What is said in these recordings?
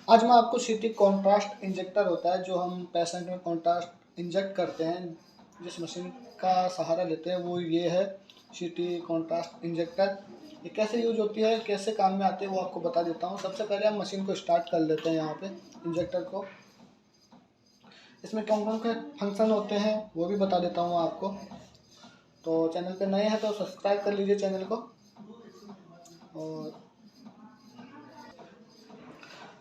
आज मैं आपको सिटी कॉन्ट्रास्ट इंजेक्टर होता है जो हम पेशेंट में कॉन्ट्रास्ट इंजेक्ट करते हैं, जिस मशीन का सहारा लेते हैं वो ये है सिटी कॉन्ट्रास्ट इंजेक्टर। ये कैसे यूज होती है, कैसे काम में आती है वो आपको बता देता हूँ। सबसे पहले हम मशीन को स्टार्ट कर लेते हैं। यहाँ पे इंजेक्टर को, इसमें कौन कौन से फंक्शन होते हैं वो भी बता देता हूँ आपको। तो चैनल पे नए हैं तो सब्सक्राइब कर लीजिए चैनल को। और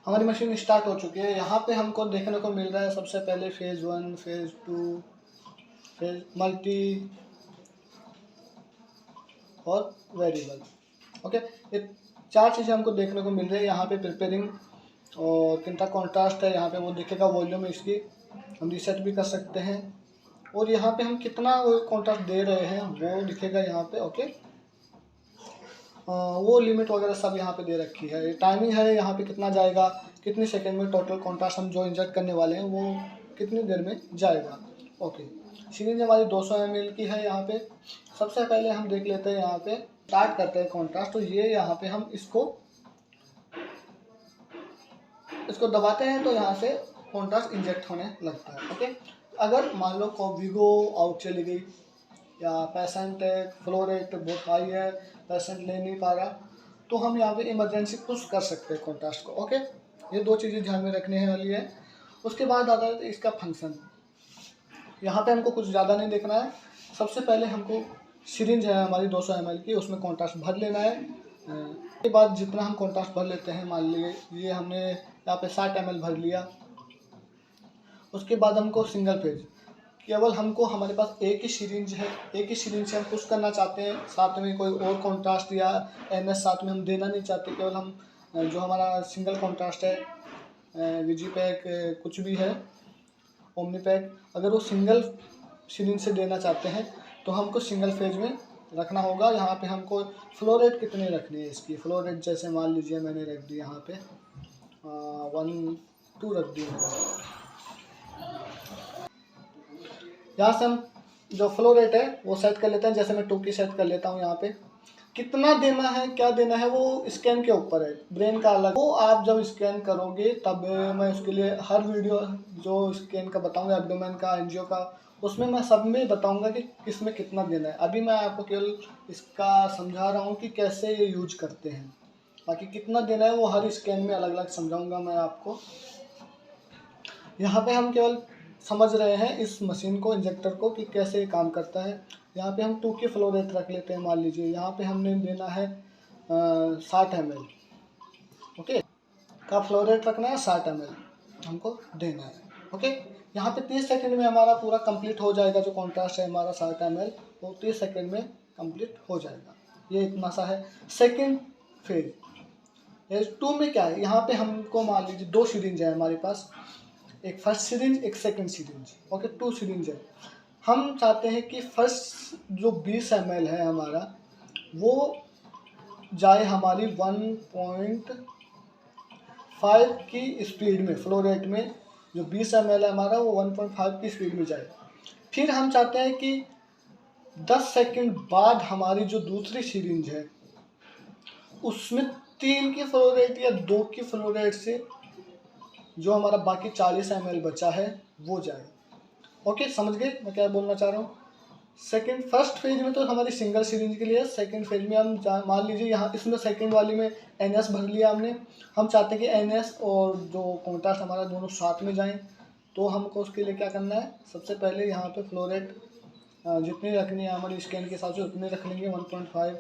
हमारी मशीन स्टार्ट हो चुकी है। यहाँ पे हमको देखने को मिल रहा है सबसे पहले फेज़ 1, फेज़ 2, फेज मल्टी और वेरिएबल। ओके, ये चार चीज़ें हमको देखने को मिल रही है। यहाँ पे प्रिपेयरिंग और कितना कॉन्ट्रास्ट है यहाँ पे वो दिखेगा। वॉल्यूम इसकी हम रीसेट भी कर सकते हैं और यहाँ पे हम कितना कॉन्ट्रास्ट दे रहे हैं वो दिखेगा यहाँ पे। ओके, वो लिमिट वगैरह सब यहाँ पे दे रखी है। टाइमिंग है यहाँ पे कितना जाएगा, कितनी सेकंड में टोटल कॉन्ट्रास्ट हम जो इंजेक्ट करने वाले हैं वो कितनी देर में जाएगा। ओके, सीरीज हमारी 200 ml की है। यहाँ पे सबसे पहले हम देख लेते हैं, यहाँ पे स्टार्ट करते हैं कॉन्ट्रास्ट। तो ये यहाँ पे हम इसको दबाते हैं तो यहाँ से कॉन्ट्रास्ट इंजेक्ट होने लगता है। ओके, अगर मान लो को वीगो आउट चली गई या पेशेंट फ्लो रेट बहुत हाई है, पेशेंट ले नहीं पा रहा, तो हम यहाँ पे इमरजेंसी पुश कर सकते हैं कॉन्ट्रास्ट को। ओके, ये दो चीज़ें ध्यान में रखने वाली है। उसके बाद आता है इसका फंक्शन। यहाँ पे हमको कुछ ज़्यादा नहीं देखना है। सबसे पहले हमको सिरिंज है हमारी 200 ml की, उसमें कॉन्ट्रास्ट भर लेना है। उसके बाद जितना हम कॉन्ट्रास्ट भर लेते हैं, मान लीजिए ये हमने यहाँ पे 60 ml भर लिया। उसके बाद हमको सिंगल फेज, केवल हमको हमारे पास एक ही सिरिंज है, एक ही सिरिंज से हम पुश करना चाहते हैं। साथ में कोई और कॉन्ट्रास्ट या NS साथ में हम देना नहीं चाहते। केवल हम जो हमारा सिंगल कॉन्ट्रास्ट है, विजी पैक कुछ भी है, ओमनी पैक, अगर वो सिंगल सिरिंज से देना चाहते हैं तो हमको सिंगल फेज में रखना होगा। यहाँ पे हमको फ्लो रेट कितनी रखनी है इसकी। फ्लो रेट जैसे मान लीजिए मैंने रख दी यहाँ पे 1-2 रख दी मैंने। यहाँ से हम जो फ्लो रेट है वो सेट कर लेते हैं। जैसे मैं 2 की सेट कर लेता हूँ। यहाँ पे कितना देना है, क्या देना है, वो स्कैन के ऊपर है, ब्रेन का अलग। वो आप जब स्कैन करोगे तब मैं उसके लिए हर वीडियो जो स्कैन का बताऊंगा, एब्डोमेन का, एंजियो का, उसमें मैं सब में बताऊंगा कि किसमें कितना देना है। अभी मैं आपको केवल इसका समझा रहा हूँ कि कैसे ये यूज करते हैं। बाकी कितना देना है वो हर स्कैन में अलग अलग समझाऊंगा मैं आपको। यहाँ पे हम केवल समझ रहे हैं इस मशीन को, इंजेक्टर को, कि कैसे काम करता है। यहाँ पे हम 2 की फ्लो रेट रख लेते हैं। मान लीजिए यहाँ पे हमने देना है 60 ml। ओके, का फ्लो रेट रखना है 60 ml हमको देना है। ओके, यहाँ पे 30 सेकंड में हमारा पूरा कंप्लीट हो जाएगा। जो कॉन्ट्रास्ट है हमारा 60 ml वो 30 सेकंड में कंप्लीट हो जाएगा। ये इतना सा है। सेकेंड फेज 2 में क्या है, यहाँ पे हमको मान लीजिए 2 सिरिंज है हमारे पास, एक फर्स्ट सिरिंज, एक सेकंड सिरिंज। ओके, 2 सिरिंज है। हम चाहते हैं कि फर्स्ट जो 20 ml है हमारा वो जाए हमारी 1.5 की स्पीड में, फ्लो रेट में। जो 20 ml है हमारा वो 1.5 की स्पीड में जाए। फिर हम चाहते हैं कि 10 सेकंड बाद हमारी जो दूसरी सिरिंज है उसमें 3 की फ्लो रेट या 2 की फ्लो रेट से जो हमारा बाकी 40 ml बचा है वो जाए। ओके, समझ गए मैं क्या बोलना चाह रहा हूँ। फर्स्ट फेज में तो हमारी सिंगल सिरिंज के लिए, सेकंड फेज में हम मान लीजिए यहाँ इसमें सेकंड वाली में NS भर लिया हमने। हम चाहते हैं कि NS और जो कॉन्ट्रास्ट हमारा दोनों साथ में जाएं। तो हमको उसके लिए क्या करना है, सबसे पहले यहाँ पे फ्लो रेट जितनी रखनी है हमारी स्कैन के हिसाब से उतनी रख लेंगे। 1.5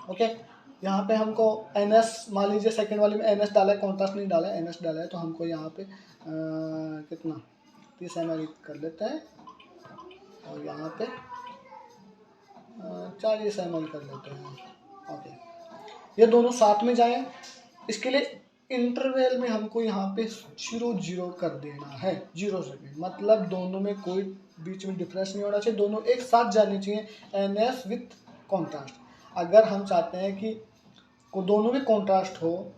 ओके, यहाँ पे हमको NS मान लीजिए सेकंड वाली में NS डाला है, कॉन्ट्रास्ट नहीं डाला है, NS डाला है। तो हमको यहाँ पे कितना 30 ml कर लेते हैं और यहाँ पे 40 ml कर लेते हैं। ओके, ये दोनों साथ में जाएं। इसके लिए इंटरवल में हमको यहाँ पे 0-0 कर देना है। 0 सेकेंड मतलब दोनों में कोई बीच में डिफरेंस नहीं होना चाहिए, दोनों एक साथ जाने चाहिए, NS विथ कॉन्ट्रास्ट। अगर हम चाहते हैं कि को दोनों भी कॉन्ट्रास्ट हो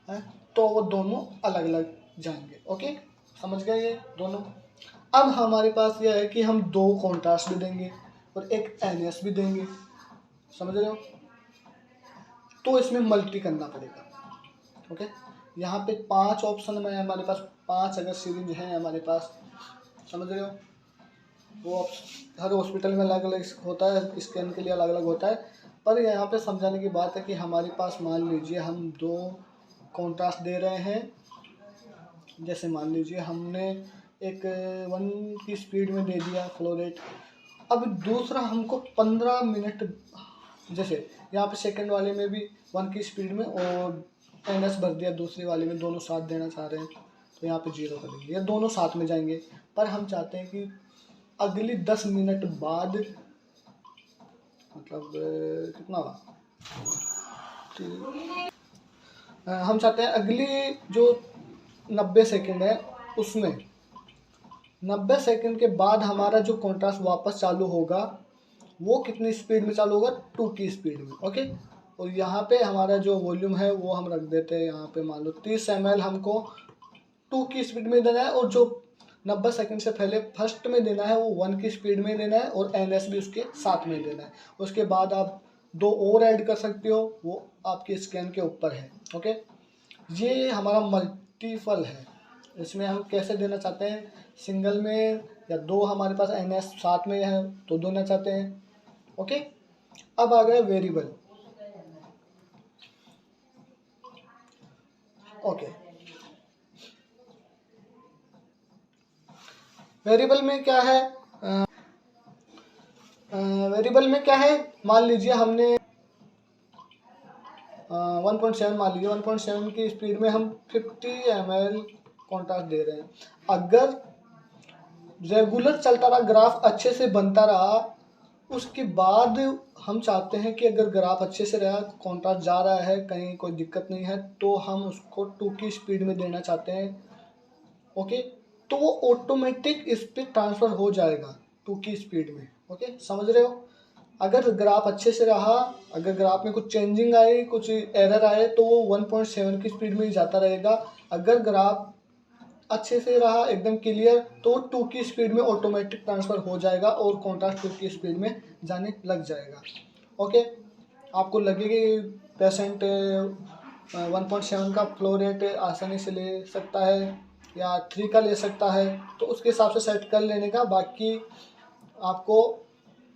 है तो वो दोनों अलग अलग जाएंगे। ओके, समझ गए ये दोनों। अब हमारे पास यह है कि हम 2 कॉन्ट्रास्ट भी देंगे और एक NS भी देंगे। समझ रहे हो। तो इसमें मल्टी करना पड़ेगा। ओके, यहाँ पे 5 ऑप्शन में हमारे पास 5 अगर सिरिंज हैं हमारे पास, समझ रहे हो। वो हर हॉस्पिटल में अलग अलग होता है, स्कैन के लिए अलग अलग होता है। पर यहाँ पे समझाने की बात है कि हमारे पास मान लीजिए हम 2 कॉन्ट्रास्ट दे रहे हैं। जैसे मान लीजिए हमने एक 1 की स्पीड में दे दिया फ्लो रेट। अब दूसरा हमको 15 मिनट, जैसे यहाँ पे सेकंड वाले में भी 1 की स्पीड में और NS भर दिया, दूसरे वाले में दोनों साथ देना चाह रहे हैं तो यहाँ पे 0 कर देंगे, या दोनों साथ में जाएंगे। पर हम चाहते हैं कि अगली 10 मिनट बाद, मतलब कितना हम चाहते हैं अगली जो 90 सेकंड है उसमें 90 सेकंड के बाद हमारा जो कॉन्ट्रास्ट वापस चालू होगा वो कितनी स्पीड में चालू होगा, 2 की स्पीड में। ओके, और यहाँ पे हमारा जो वॉल्यूम है वो हम रख देते हैं यहाँ पे, मान लो 30 ml हमको 2 की स्पीड में देना है, और जो 90 सेकंड से पहले फर्स्ट में देना है वो 1 की स्पीड में देना है, और NS भी उसके साथ में देना है। उसके बाद आप 2 और ऐड कर सकते हो, वो आपके स्कैन के ऊपर है। ओके, ये हमारा मल्टीपल है। इसमें हम कैसे देना चाहते हैं, सिंगल में या 2 हमारे पास NS साथ में है तो देना चाहते हैं। ओके, अब आ गया वेरिएबल। ओके, वेरिएबल में क्या है, वेरिएबल में क्या है, मान लीजिए हमने 1.7 मान लीजिए 1.7 की स्पीड में हम 50 ml कॉन्ट्रास्ट दे रहे हैं। अगर रेगुलर चलता रहा, ग्राफ अच्छे से बनता रहा, उसके बाद हम चाहते हैं कि अगर ग्राफ अच्छे से रहा, कॉन्ट्रास्ट जा रहा है, कहीं कोई दिक्कत नहीं है, तो हम उसको 2 की स्पीड में देना चाहते हैं। ओके, तो वो ऑटोमेटिक इस पर ट्रांसफ़र हो जाएगा 2 की स्पीड में। ओके, समझ रहे हो। अगर ग्राफ अच्छे से रहा, अगर ग्राफ में कुछ चेंजिंग आए, कुछ एरर आए, तो वो 1.7 की स्पीड में ही जाता रहेगा। अगर ग्राफ अच्छे से रहा, एकदम क्लियर, तो 2 की स्पीड में ऑटोमेटिक ट्रांसफ़र हो जाएगा और कॉन्ट्रास्ट 2 की स्पीड में जाने लग जाएगा। ओके, आपको लगेगी पेशेंट 1.7 का फ्लो रेट आसानी से ले सकता है या 3 का ले सकता है, तो उसके हिसाब से सेट कर लेने का। बाकी आपको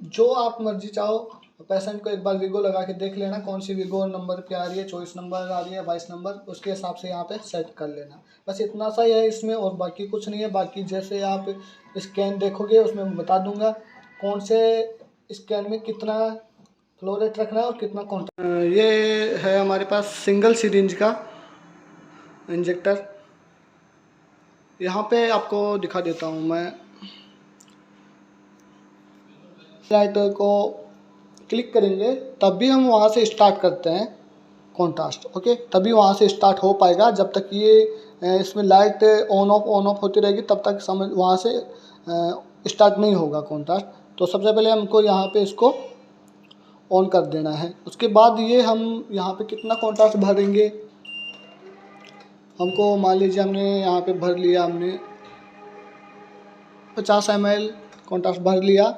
जो आप मर्जी चाहो, पेशेंट को एक बार वीगो लगा के देख लेना, कौन सी वीगो नंबर पे आ रही है, 24 नंबर आ रही है, 22 नंबर, उसके हिसाब से यहाँ पे सेट कर लेना। बस इतना सा ही है इसमें, और बाकी कुछ नहीं है। बाकी जैसे आप स्कैन देखोगे उसमें मैं बता दूंगा कौन से स्कैन में कितना फ्लो रेट रखना है और कितना कॉन्ट्रैक्ट। ये है हमारे पास सिंगल सिरिंज का इंजेक्टर। यहाँ पे आपको दिखा देता हूँ मैं, लाइटर को क्लिक करेंगे तब भी हम वहाँ से स्टार्ट करते हैं कॉन्ट्रास्ट। ओके, तभी वहाँ से स्टार्ट हो पाएगा। जब तक ये इसमें लाइट ऑन ऑफ होती रहेगी तब तक समझ वहाँ से स्टार्ट नहीं होगा कॉन्ट्रास्ट। तो सबसे पहले हमको यहाँ पे इसको ऑन कर देना है। उसके बाद ये हम यहाँ पे कितना कॉन्ट्रास्ट भरेंगे, हमको मान लीजिए हमने यहाँ पे भर लिया, हमने 50 ml कॉन्ट्रास्ट भर लिया।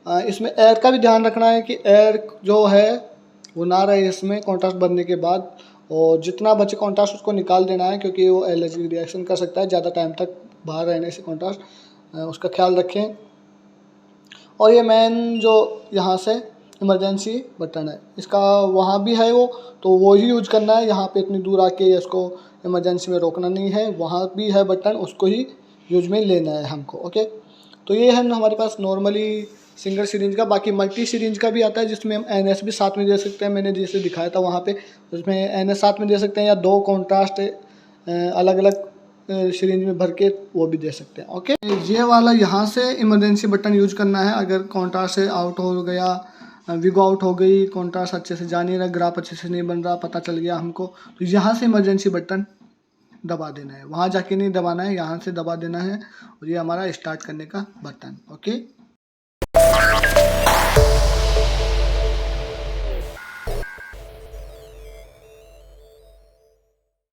इसमें एयर का भी ध्यान रखना है कि एयर जो है वो ना रहे इसमें कॉन्ट्रास्ट भरने के बाद, और जितना बचे कॉन्ट्रास्ट उसको निकाल देना है, क्योंकि वो एलर्जी रिएक्शन कर सकता है ज़्यादा टाइम तक बाहर रहने से कॉन्ट्रास्ट, उसका ख्याल रखें। और ये मेन जो यहाँ से इमरजेंसी बटन है, इसका वहाँ भी है वो, तो वो ही यूज करना है। यहाँ पे इतनी दूर आके इसको इमरजेंसी में रोकना नहीं है, वहाँ भी है बटन, उसको ही यूज में लेना है हमको। ओके, तो ये है हमारे पास नॉर्मली सिंगल सिरिंज का। बाकी मल्टी सिरिंज का भी आता है जिसमें हम NS भी साथ में दे सकते हैं, मैंने जैसे दिखाया था वहाँ पे, उसमें NS साथ में दे सकते हैं, या 2 कॉन्ट्रास्ट अलग अलग सिरिंज में भर के वो भी दे सकते हैं। ओके, ये वाला यहाँ से इमरजेंसी बटन यूज करना है। अगर कॉन्ट्रास्ट से आउट हो गया, वीगो आउट हो गई, कॉन्ट्रास्ट अच्छे से जा नहीं रहा, ग्राफ अच्छे से नहीं बन रहा, पता चल गया हमको, तो यहाँ से इमरजेंसी बटन दबा देना है, वहाँ जाके नहीं दबाना है, यहाँ से दबा देना है, और ये हमारा स्टार्ट करने का बटन। ओके।